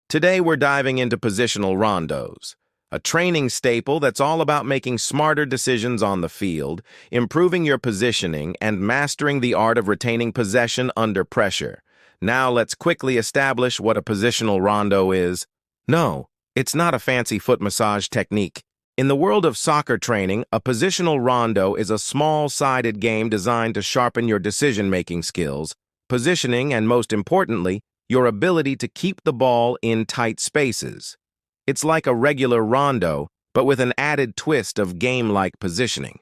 Today we're diving into positional rondos, a training staple that's all about making smarter decisions on the field, improving your positioning, and mastering the art of retaining possession under pressure. Now let's quickly establish what a positional rondo is. No, it's not a fancy foot massage technique. In the world of soccer training, a positional rondo is a small-sided game designed to sharpen your decision-making skills, positioning, and most importantly, your ability to keep the ball in tight spaces. It's like a regular rondo, but with an added twist of game-like positioning.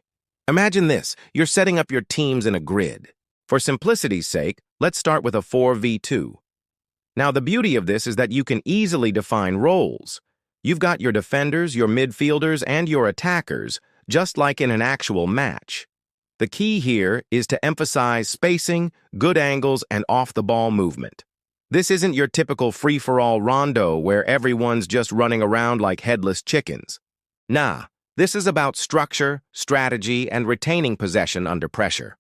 Imagine this, you're setting up your teams in a grid. For simplicity's sake, let's start with a 4v2. Now, the beauty of this is that you can easily define roles. You've got your defenders, your midfielders, and your attackers, just like in an actual match. The key here is to emphasize spacing, good angles, and off-the-ball movement. This isn't your typical free-for-all rondo where everyone's just running around like headless chickens. Nah, this is about structure, strategy, and retaining possession under pressure.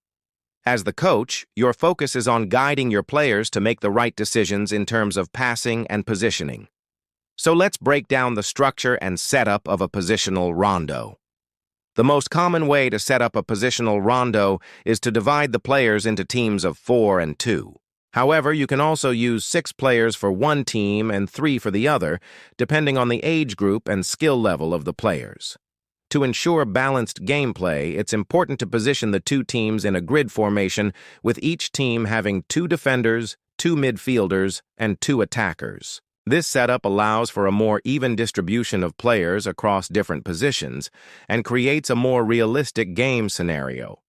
As the coach, your focus is on guiding your players to make the right decisions in terms of passing and positioning. So let's break down the structure and setup of a positional rondo. The most common way to set up a positional rondo is to divide the players into teams of 4 and 2. However, you can also use 6 players for one team and 3 for the other, depending on the age group and skill level of the players. To ensure balanced gameplay, it's important to position the 2 teams in a grid formation, with each team having 2 defenders, 2 midfielders, and 2 attackers. This setup allows for a more even distribution of players across different positions and creates a more realistic game scenario.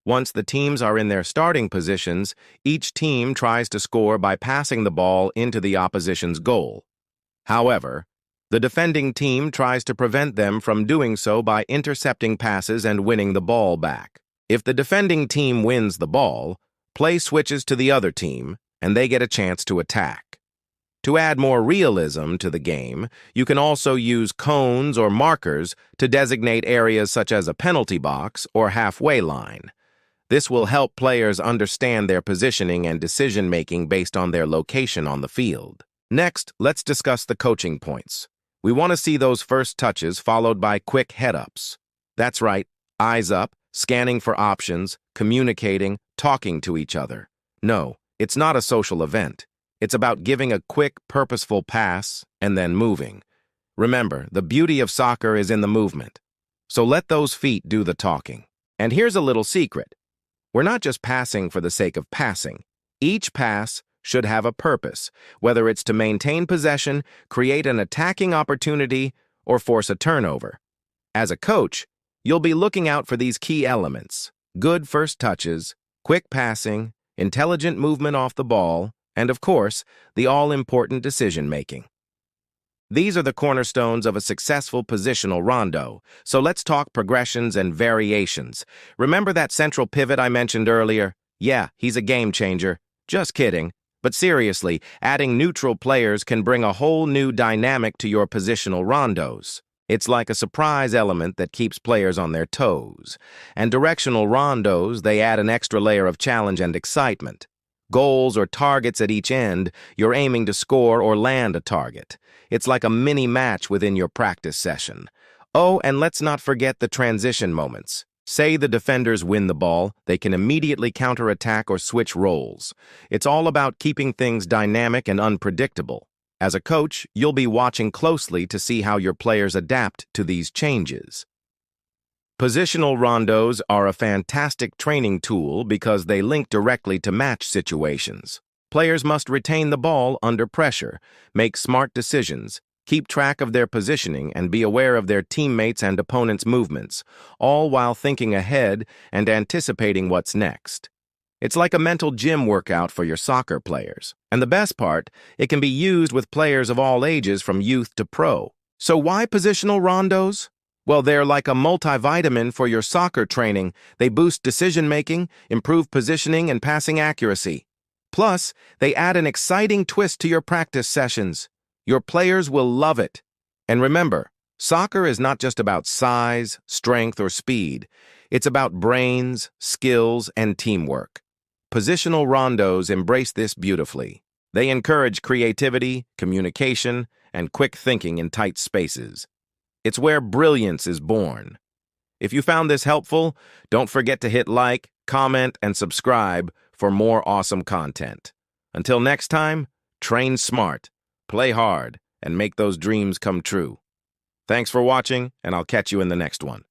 Once the teams are in their starting positions, each team tries to score by passing the ball into the opposition's goal. However, the defending team tries to prevent them from doing so by intercepting passes and winning the ball back. If the defending team wins the ball, play switches to the other team, and they get a chance to attack. To add more realism to the game, you can also use cones or markers to designate areas such as a penalty box or halfway line. This will help players understand their positioning and decision-making based on their location on the field. Next, let's discuss the coaching points. We want to see those first touches followed by quick head-ups. That's right, eyes up, scanning for options, communicating, talking to each other. No, it's not a social event. It's about giving a quick, purposeful pass and then moving. Remember, the beauty of soccer is in the movement. So let those feet do the talking. And here's a little secret. We're not just passing for the sake of passing. Each pass should have a purpose, whether it's to maintain possession, create an attacking opportunity, or force a turnover. As a coach, you'll be looking out for these key elements: good first touches, quick passing, intelligent movement off the ball, and of course, the all-important decision-making. These are the cornerstones of a successful positional rondo, so let's talk progressions and variations. Remember that central pivot I mentioned earlier? Yeah, he's a game changer. Just kidding. But seriously, adding neutral players can bring a whole new dynamic to your positional rondos. It's like a surprise element that keeps players on their toes. And directional rondos, they add an extra layer of challenge and excitement. Goals or targets at each end, you're aiming to score or land a target. It's like a mini-match within your practice session. Oh, and let's not forget the transition moments. Say the defenders win the ball, they can immediately counterattack or switch roles. It's all about keeping things dynamic and unpredictable. As a coach, you'll be watching closely to see how your players adapt to these changes. Positional rondos are a fantastic training tool because they link directly to match situations. Players must retain the ball under pressure, make smart decisions, keep track of their positioning, and be aware of their teammates' and opponents' movements, all while thinking ahead and anticipating what's next. It's like a mental gym workout for your soccer players. And the best part, it can be used with players of all ages from youth to pro. So why positional rondos? Well, they're like a multivitamin for your soccer training. They boost decision-making, improve positioning and passing accuracy. Plus, they add an exciting twist to your practice sessions. Your players will love it. And remember, soccer is not just about size, strength, or speed. It's about brains, skills, and teamwork. Positional rondos embrace this beautifully. They encourage creativity, communication, and quick thinking in tight spaces. It's where brilliance is born. If you found this helpful, don't forget to hit like, comment, and subscribe for more awesome content. Until next time, train smart, play hard, and make those dreams come true. Thanks for watching, and I'll catch you in the next one.